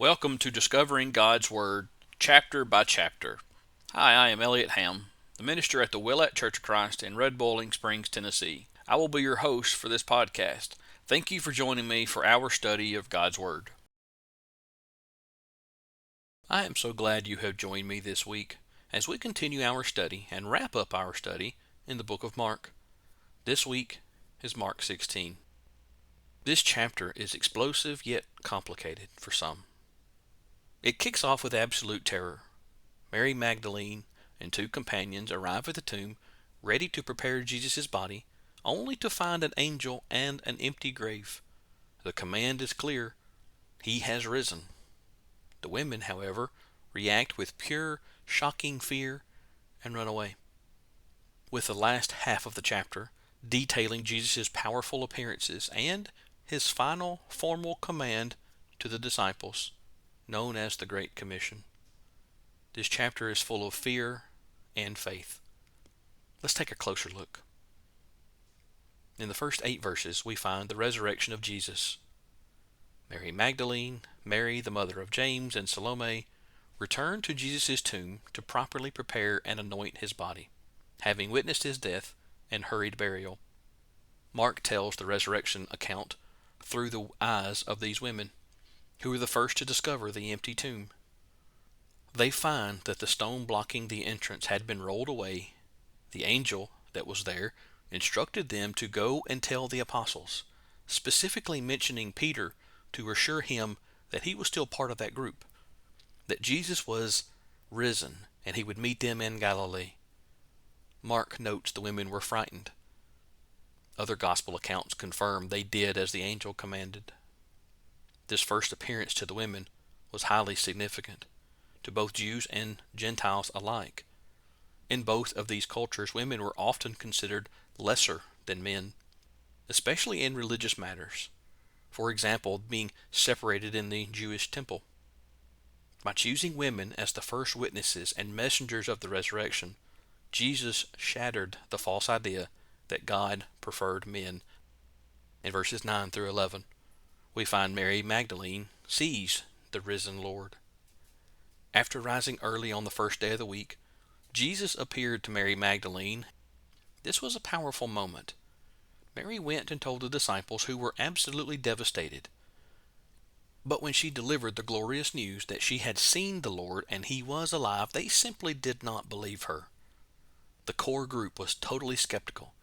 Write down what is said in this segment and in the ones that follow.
Welcome to Discovering God's Word, chapter by chapter. Hi, I am Elliot Hamm, the minister at the Willette Church of Christ in Red Boiling Springs, Tennessee. I will be your host for this podcast. Thank you for joining me for our study of God's Word. I am so glad you have joined me this week as we continue our study and wrap up our study in the book of Mark. This week is Mark 16. This chapter is explosive yet complicated for some. It kicks off with absolute terror. Mary Magdalene and two companions arrive at the tomb, ready to prepare Jesus' body, only to find an angel and an empty grave. The command is clear: He has risen. The women, however, react with pure, shocking fear and run away. With the last half of the chapter detailing Jesus' powerful appearances and his final formal command to the disciples, known as the Great Commission. This chapter is full of fear and faith. Let's take a closer look. In the first 8 verses, we find the resurrection of Jesus. Mary Magdalene, Mary the mother of James, and Salome returned to Jesus' tomb to properly prepare and anoint his body, having witnessed his death and hurried burial. Mark tells the resurrection account through the eyes of these women, who were the first to discover the empty tomb. They find that the stone blocking the entrance had been rolled away. The angel that was there instructed them to go and tell the apostles, specifically mentioning Peter to assure him that he was still part of that group, that Jesus was risen and he would meet them in Galilee. Mark notes the women were frightened. Other gospel accounts confirm they did as the angel commanded. This first appearance to the women was highly significant to both Jews and Gentiles alike. In both of these cultures, women were often considered lesser than men, especially in religious matters. For example, being separated in the Jewish temple. By choosing women as the first witnesses and messengers of the resurrection, Jesus shattered the false idea that God preferred men. In verses 9 through 11, we find Mary Magdalene sees the risen Lord. After rising early on the first day of the week, Jesus appeared to Mary Magdalene. This was a powerful moment. Mary went and told the disciples, who were absolutely devastated. But when she delivered the glorious news that she had seen the Lord and he was alive, they simply did not believe her. The core group was totally skeptical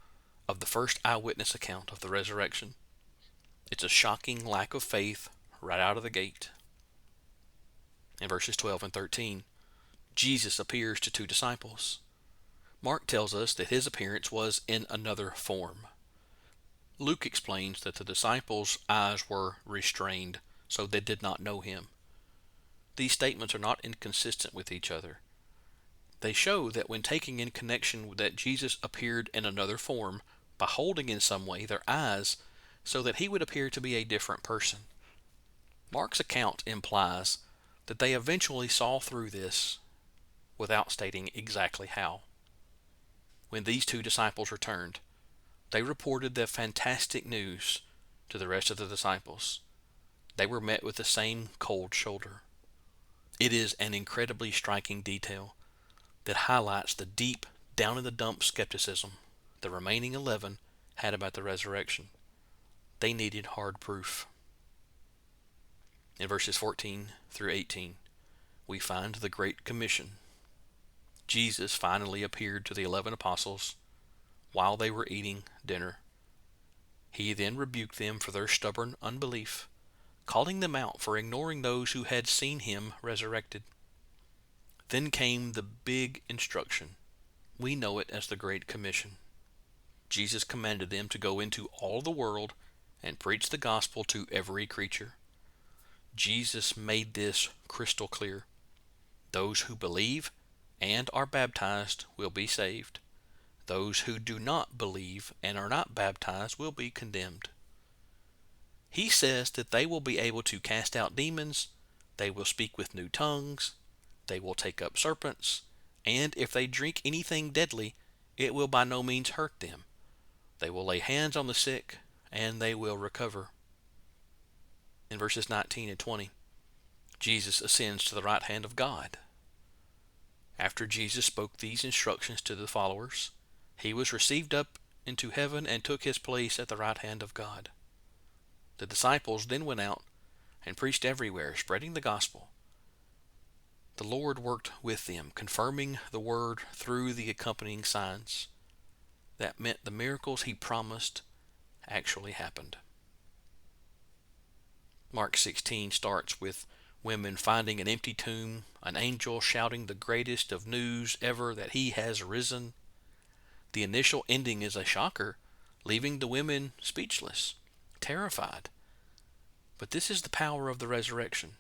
of the first eyewitness account of the resurrection. It's a shocking lack of faith right out of the gate. In verses 12 and 13, Jesus appears to 2 disciples. Mark tells us that his appearance was in another form. Luke explains that the disciples' eyes were restrained, so they did not know him. These statements are not inconsistent with each other. They show that when taking in connection that Jesus appeared in another form by holding in some way their eyes so that he would appear to be a different person. Mark's account implies that they eventually saw through this without stating exactly how. When these 2 disciples returned, they reported the fantastic news to the rest of the disciples. They were met with the same cold shoulder. It is an incredibly striking detail that highlights the deep, down-in-the-dump skepticism the remaining 11 had about the resurrection. They needed hard proof. In verses 14 through 18, we find the Great Commission. Jesus finally appeared to the 11 apostles while they were eating dinner. He then rebuked them for their stubborn unbelief, calling them out for ignoring those who had seen him resurrected. Then came the big instruction. We know it as the Great Commission. Jesus commanded them to go into all the world and preach the gospel to every creature. Jesus made this crystal clear. Those who believe and are baptized will be saved. Those who do not believe and are not baptized will be condemned. He says that they will be able to cast out demons, they will speak with new tongues, they will take up serpents, and if they drink anything deadly, it will by no means hurt them. They will lay hands on the sick, and they will recover. In verses 19 and 20, Jesus ascends to the right hand of God. After Jesus spoke these instructions to the followers, he was received up into heaven and took his place at the right hand of God. The disciples then went out and preached everywhere, spreading the gospel. The Lord worked with them, confirming the word through the accompanying signs. That meant the miracles he promised actually happened. Mark 16 starts with women finding an empty tomb, an angel shouting the greatest of news ever that he has risen. The initial ending is a shocker, leaving the women speechless, terrified. But this is the power of the resurrection.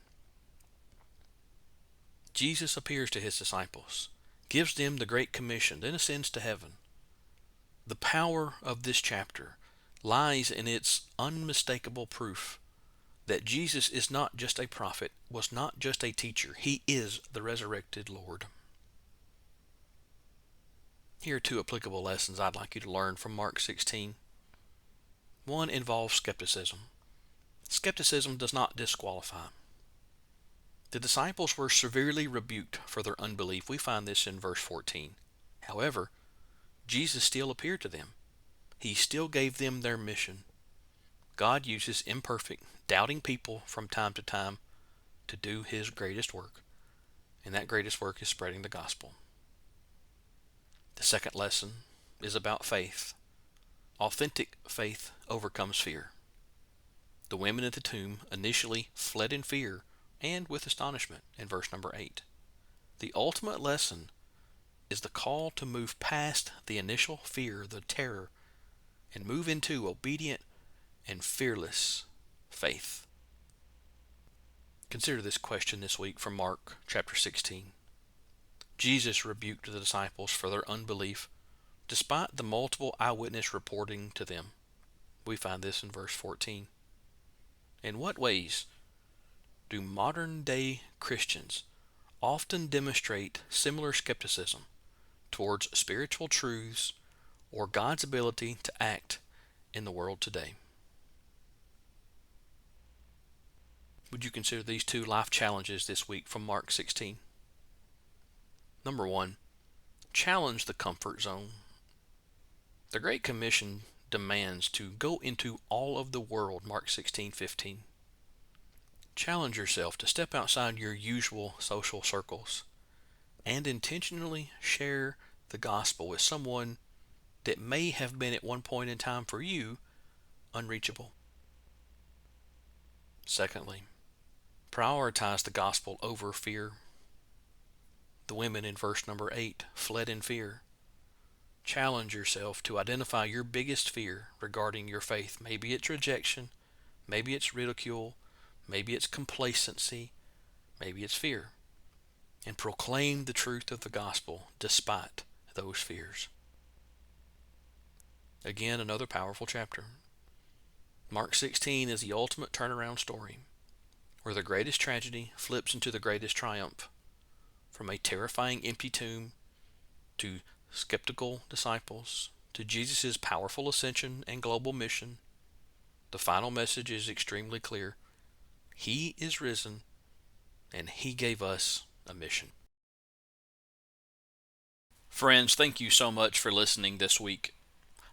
Jesus appears to his disciples, gives them the Great Commission, then ascends to heaven. The power of this chapter lies in its unmistakable proof that Jesus is not just a prophet, was not just a teacher. He is the resurrected Lord. Here are two applicable lessons I'd like you to learn from Mark 16. One involves skepticism. Skepticism does not disqualify. The disciples were severely rebuked for their unbelief. We find this in verse 14. However, Jesus still appeared to them. He still gave them their mission. God uses imperfect, doubting people from time to time to do his greatest work, and that greatest work is spreading the gospel. The second lesson is about faith. Authentic faith overcomes fear. The women at the tomb initially fled in fear and with astonishment in verse number 8. The ultimate lesson is the call to move past the initial fear, the terror, and move into obedient and fearless faith. Consider this question this week from Mark chapter 16. Jesus rebuked the disciples for their unbelief despite the multiple eyewitness reporting to them. We find this in verse 14. In what ways do modern-day Christians often demonstrate similar skepticism towards spiritual truths or God's ability to act in the world today? Would you consider these two life challenges this week from Mark 16? Number 1, challenge the comfort zone. The Great Commission demands to go into all of the world, Mark 16:15. Challenge yourself to step outside your usual social circles and intentionally share the gospel with someone that may have been at one point in time for you unreachable. Secondly, prioritize the gospel over fear. The women in verse number 8 fled in fear. Challenge yourself to identify your biggest fear regarding your faith. Maybe it's rejection, maybe it's ridicule, maybe it's complacency, maybe it's fear. And proclaim the truth of the gospel despite those fears. Again, another powerful chapter. Mark 16 is the ultimate turnaround story, where the greatest tragedy flips into the greatest triumph. From a terrifying empty tomb to skeptical disciples to Jesus' powerful ascension and global mission, the final message is extremely clear. He is risen, and he gave us a mission. Friends, thank you so much for listening this week.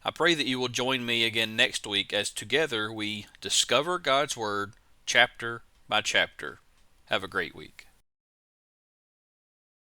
I pray that you will join me again next week as together we discover God's Word chapter by chapter. Have a great week.